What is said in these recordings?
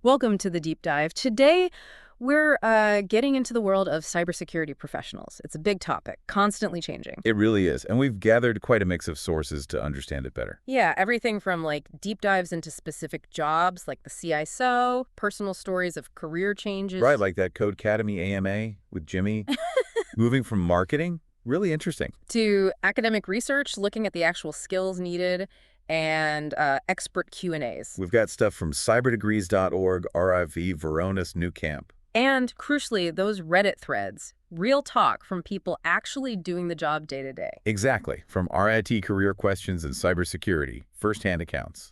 Welcome to the deep dive. Today, we're getting into the world of cybersecurity professionals. It's a big topic, constantly changing. It really is, and we've gathered quite a mix of sources to understand it better. Yeah, everything from deep dives into specific jobs like the CISO, personal stories of career Right, changes, like that Code Academy AMA with Jimmy, moving from marketing, really interesting. to academic research, looking at the actual skills needed, and expert Q&As. We've got stuff from cyberdegrees.org, RIV, Veronis, New Camp. And crucially, those Reddit threads, real talk from people actually doing the job day to day. Exactly, from RIT career questions and cybersecurity, first-hand accounts.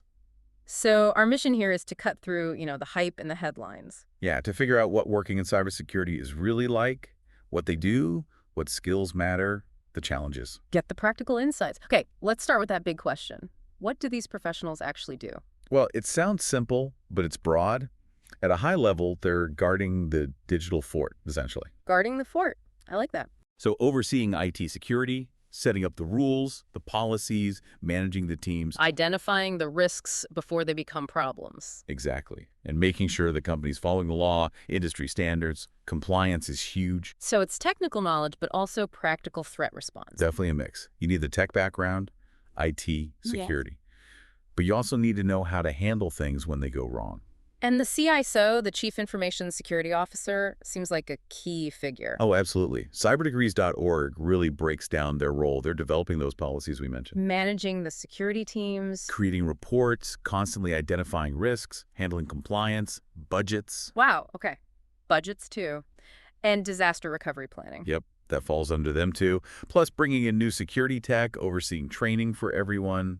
So our mission here is to cut through, the hype and the headlines. Yeah, to figure out what working in cybersecurity is really like, what they do, what skills matter, the challenges. Get the practical insights. Okay, let's start with that big question. What do these professionals actually do? Well, it sounds simple, but it's broad. At a high level, they're guarding the digital fort, essentially. Guarding the fort. I like that. So overseeing IT security, setting up the rules, the policies, managing the teams. Identifying the risks before they become problems. Exactly. And making sure the company's following the law, industry standards. Compliance is huge. So it's technical knowledge, but also practical threat response. Definitely a mix. You need the tech background, IT, security. But you also need to know how to handle things when they go wrong. And the CISO, the Chief Information Security Officer, seems like a key figure. Oh, absolutely. Cyberdegrees.org really breaks down their role. They're developing those policies we mentioned. Managing the security teams. Creating reports, constantly identifying risks, handling compliance, budgets. Wow, okay. Budgets too. And disaster recovery planning. Yep, that falls under them too. Plus bringing in new security tech, overseeing training for everyone.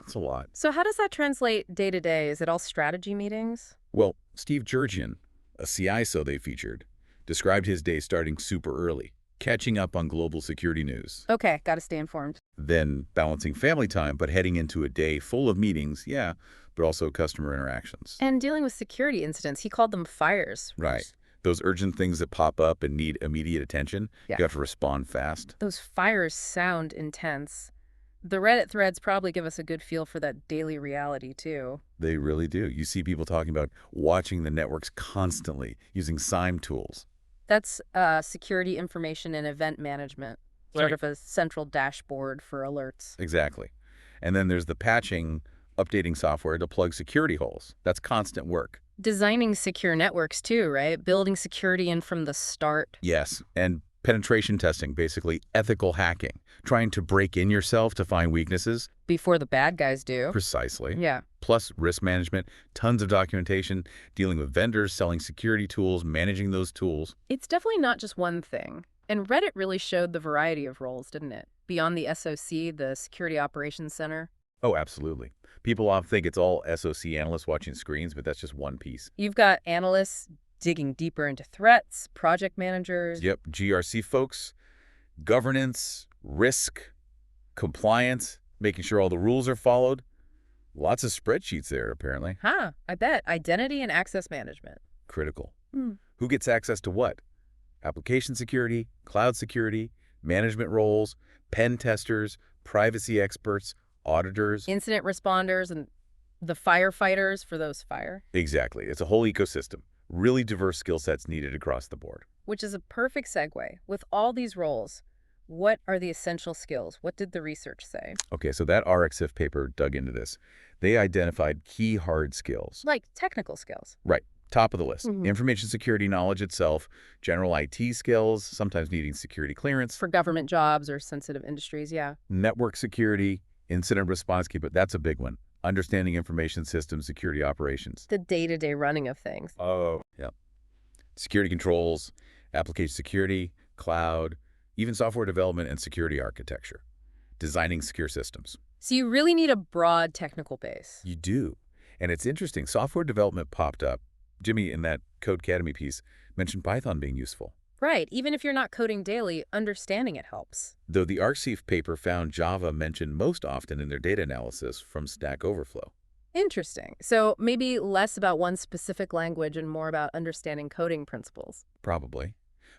That's a lot. So how does that translate day to day? Is it all strategy meetings? Well, Steve Jurgen, a CISO they featured, described his day starting super early, catching up on global security news. Okay, got to stay informed. Then balancing family time, but heading into a day full of meetings, yeah, but also customer interactions. And dealing with security incidents, he called them fires. Right. Those urgent things that pop up and need immediate attention, Yeah. you have to respond fast. Those fires sound intense. The Reddit threads probably give us a good feel for that daily reality, too. They really do. You see people talking about watching the networks constantly, using SIEM tools. That's security information and event management, sort of a central dashboard for alerts. Exactly. And then there's the patching, updating software to plug security holes. That's constant work. Designing secure networks, too, right? Building security in from the start. Yes, and penetration testing, basically ethical hacking, trying to break in yourself to find weaknesses. Before the bad guys do. Precisely. Yeah. Plus risk management, tons of documentation, dealing with vendors, selling security tools, managing those tools. It's definitely not just one thing. And Reddit really showed the variety of roles, didn't it? Beyond the SOC, the Security Operations Center. Oh, absolutely. People often think it's all SOC analysts watching screens, but that's just one piece. You've got analysts digging deeper into threats, project managers. Yep, GRC folks, governance, risk, compliance, making sure all the rules are followed. Lots of spreadsheets there, apparently. Huh, I bet. Identity and access management. Critical. Hmm. Who gets access to what? Application security, cloud security, management roles, pen testers, privacy experts, auditors. Incident responders and the firefighters for those fire. Exactly. It's a whole ecosystem. Really diverse skill sets needed across the board. Which is a perfect segue. With all these roles, what are the essential skills? What did the research say? Okay, so that RxIF paper dug into this. They identified key hard skills. Like technical skills. Right. Top of the list. Mhm. Information security knowledge itself, general IT skills, sometimes needing security clearance, For government jobs or sensitive industries, yeah. network security, incident response keeper. That's a big one. Understanding information systems, security operations. The day-to-day running of things. Oh. Yeah. Security controls, application security, cloud, even software development and security architecture. Designing secure systems. So you really need a broad technical base. You do. And it's interesting. Software development popped up. Jimmy, in that Code Academy piece, mentioned Python being useful. Right. Even if you're not coding daily, understanding it helps. Though the RCIF paper found Java mentioned most often in their data analysis from Stack Overflow. Interesting. So maybe less about one specific language and more about understanding coding principles. Probably.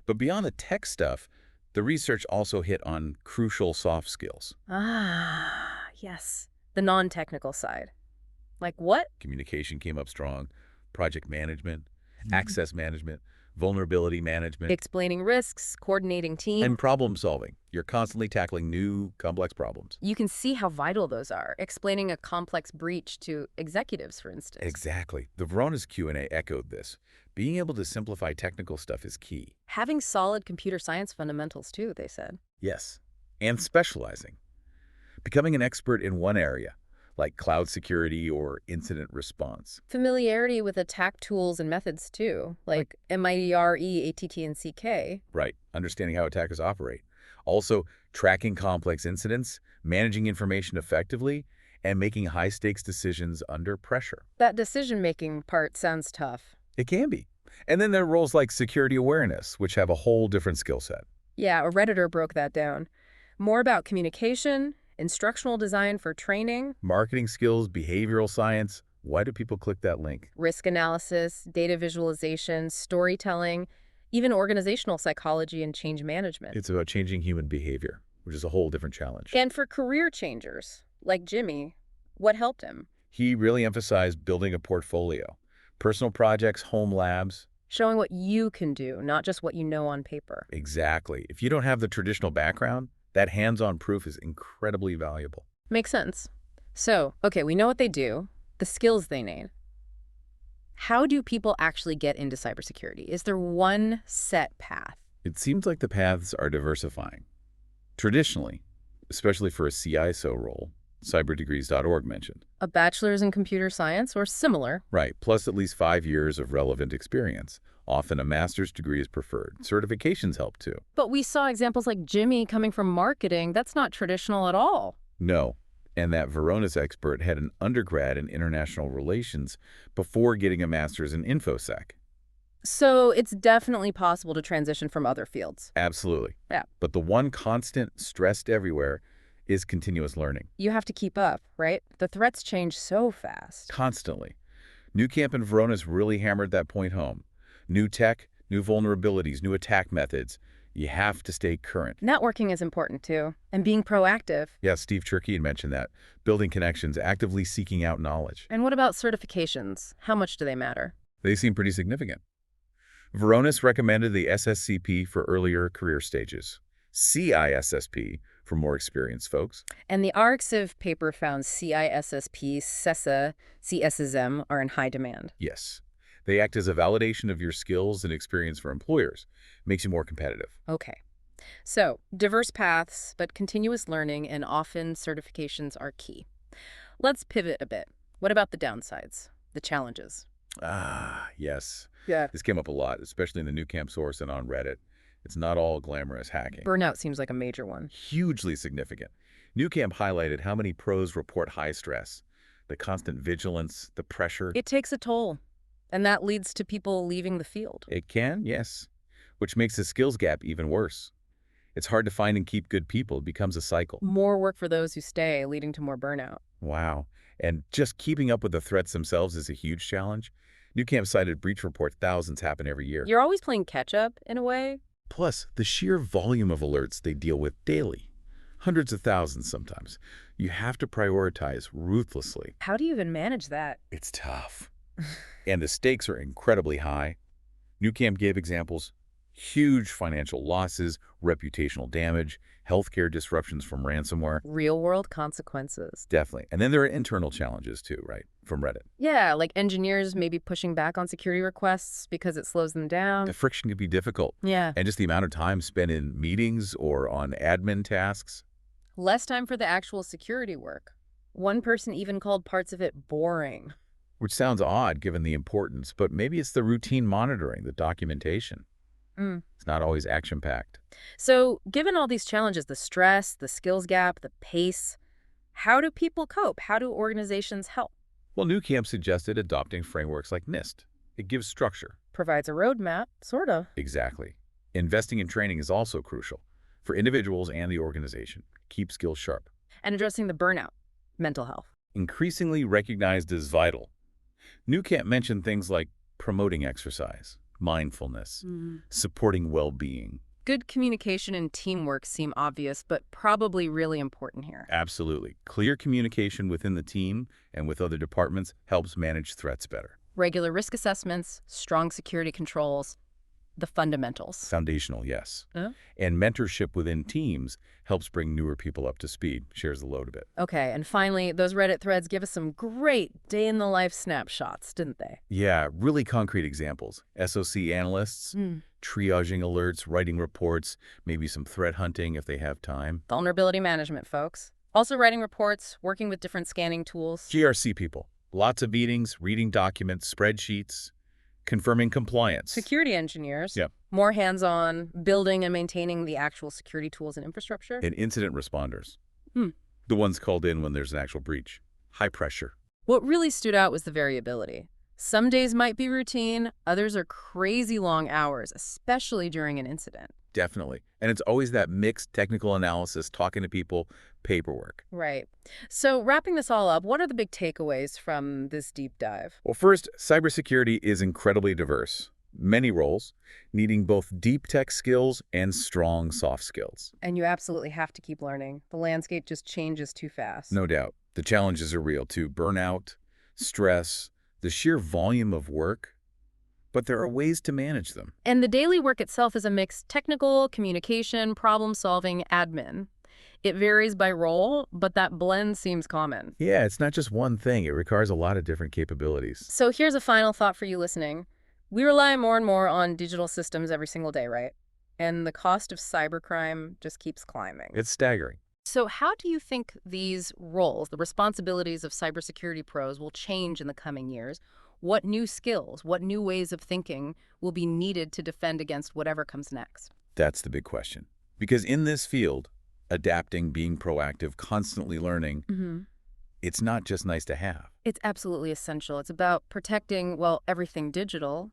But beyond the tech stuff, the research also hit on crucial soft skills. Ah, yes. The non-technical side. Like what? Communication came up strong. project management, access management, vulnerability management, Explaining risks, coordinating team. and problem solving. You're constantly tackling new, complex problems. You can see how vital those are, explaining a complex breach to executives, for instance. Exactly. The Varonis Q&A echoed this. Being able to simplify technical stuff is key. Having solid computer science fundamentals, too, they said. Yes. And specializing. Becoming an expert in one area, like cloud security or incident response. Familiarity with attack tools and methods, too, like MITRE, ATT, and CK. Right. Understanding how attackers operate. Also, tracking complex incidents, managing information effectively, and making high-stakes decisions under pressure. That decision-making part sounds tough. It can be. And then there are roles like security awareness, which have a whole different skill set. Yeah, a Redditor broke that down. More about communication, instructional design for training, Marketing skills, behavioral science. Why do people click that link? risk analysis, data visualization, storytelling, even organizational psychology and change management. It's about changing human behavior, which is a whole different challenge. And for career changers, like Jimmy, what helped him? He really emphasized building a portfolio. Personal projects, home labs. Showing what you can do, not just what you know on paper. Exactly. If you don't have the traditional background, that hands-on proof is incredibly valuable. Makes sense. So, okay, we know what they do, the skills they need. How do people actually get into cybersecurity? Is there one set path? It seems like the paths are diversifying. Traditionally, especially for a CISO role, cyberdegrees.org mentioned. A bachelor's in computer science or similar? Right, plus at least 5 years of relevant experience. Often a master's degree is preferred. Certifications help too. But we saw examples like Jimmy coming from marketing. That's not traditional at all. No, and that Varonis expert had an undergrad in international relations before getting a master's in InfoSec. So it's definitely possible to transition from other fields. Absolutely. Yeah. But the one constant stressed everywhere is continuous learning. You have to keep up, right? The threats change so fast. Constantly. Newcamp and Varonis really hammered that point home. New tech, new vulnerabilities, new attack methods. You have to stay current. Networking is important too, and being proactive. Yeah, Steve Cherky had mentioned that. Building connections, actively seeking out knowledge. And what about certifications? How much do they matter? They seem pretty significant. Varonis recommended the SSCP for earlier career stages, CISSP for more experienced folks. And the RxIV paper found CISSP, CESA, CSSM are in high demand. Yes. They act as a validation of your skills and experience for employers. Makes you more competitive. Okay. So, diverse paths, but continuous learning and often certifications are key. Let's pivot a bit. What about the downsides, the challenges? Ah, yes. Yeah. This came up a lot, especially in the Newcamp source and on Reddit. It's not all glamorous hacking. Burnout seems like a major one. Hugely significant. Newcamp highlighted how many pros report high stress, the constant vigilance, the pressure. It takes a toll, and that leads to people leaving the field. It can, yes, which makes the skills gap even worse. It's hard to find and keep good people. It becomes a cycle. More work for those who stay, leading to more burnout. Wow. And just keeping up with the threats themselves is a huge challenge. Newcamp cited breach reports thousands happen every year. You're always playing catch-up, in a way. Plus, the sheer volume of alerts they deal with daily. Hundreds of thousands sometimes. You have to prioritize ruthlessly. How do you even manage that? It's tough. And the stakes are incredibly high. Newcamp gave examples. Huge financial losses, reputational damage, healthcare disruptions from ransomware. Real-world consequences. Definitely. And then there are internal challenges too, right? From Reddit. Yeah, like engineers maybe pushing back on security requests because it slows them down. The friction can be difficult. Yeah. And just the amount of time spent in meetings or on admin tasks. Less time for the actual security work. One person even called parts of it boring. Which sounds odd given the importance, but maybe it's the routine monitoring, the documentation. It's not always action-packed. So, given all these challenges, the stress, the skills gap, the pace, how do people cope? How do organizations help? Well, Newcamp suggested adopting frameworks like NIST. It gives structure. Provides a roadmap, sort of. Exactly. Investing in training is also crucial for individuals and the organization. Keep skills sharp. And addressing the burnout, mental health. Increasingly recognized as vital. Newcamp mentioned things like promoting exercise, mindfulness, supporting well-being. Good communication and teamwork seem obvious, but probably really important here. Absolutely. Clear communication within the team and with other departments helps manage threats better. Regular risk assessments, strong security controls, the fundamentals. Foundational, yes. Huh? And mentorship within teams helps bring newer people up to speed, shares the load a bit. Okay, and finally, those Reddit threads give us some great day-in-the-life snapshots, didn't they? Yeah, really concrete examples. SOC analysts, triaging alerts, writing reports, maybe some threat hunting if they have time. Vulnerability management, folks. Also writing reports, working with different scanning tools. GRC people, lots of meetings, reading documents, spreadsheets, confirming compliance. Security engineers. Yep. More hands-on, building and maintaining the actual security tools and infrastructure. And incident responders. Hmm. The ones called in when there's an actual breach. High pressure. What really stood out was the variability. Some days might be routine, others are crazy long hours, especially during an incident. Definitely. And it's always that mixed technical analysis, talking to people, paperwork. Right. So wrapping this all up, what are the big takeaways from this deep dive? Well, first, cybersecurity is incredibly diverse. Many roles, needing both deep tech skills and strong soft skills. And you absolutely have to keep learning. The landscape just changes too fast. No doubt. The challenges are real too. Burnout, stress, the sheer volume of work. But there are ways to manage them. And the daily work itself is a mix: technical, communication, problem-solving, admin. It varies by role, but that blend seems common. Yeah, it's not just one thing. It requires a lot of different capabilities. So here's a final thought for you listening. We rely more and more on digital systems every single day, right? And the cost of cybercrime just keeps climbing. It's staggering. So how do you think these roles, the responsibilities of cybersecurity pros, will change in the coming years? What new skills, what new ways of thinking will be needed to defend against whatever comes next? That's the big question. Because in this field, adapting, being proactive, constantly learning, it's not just nice to have. It's absolutely essential. It's about protecting, well, everything digital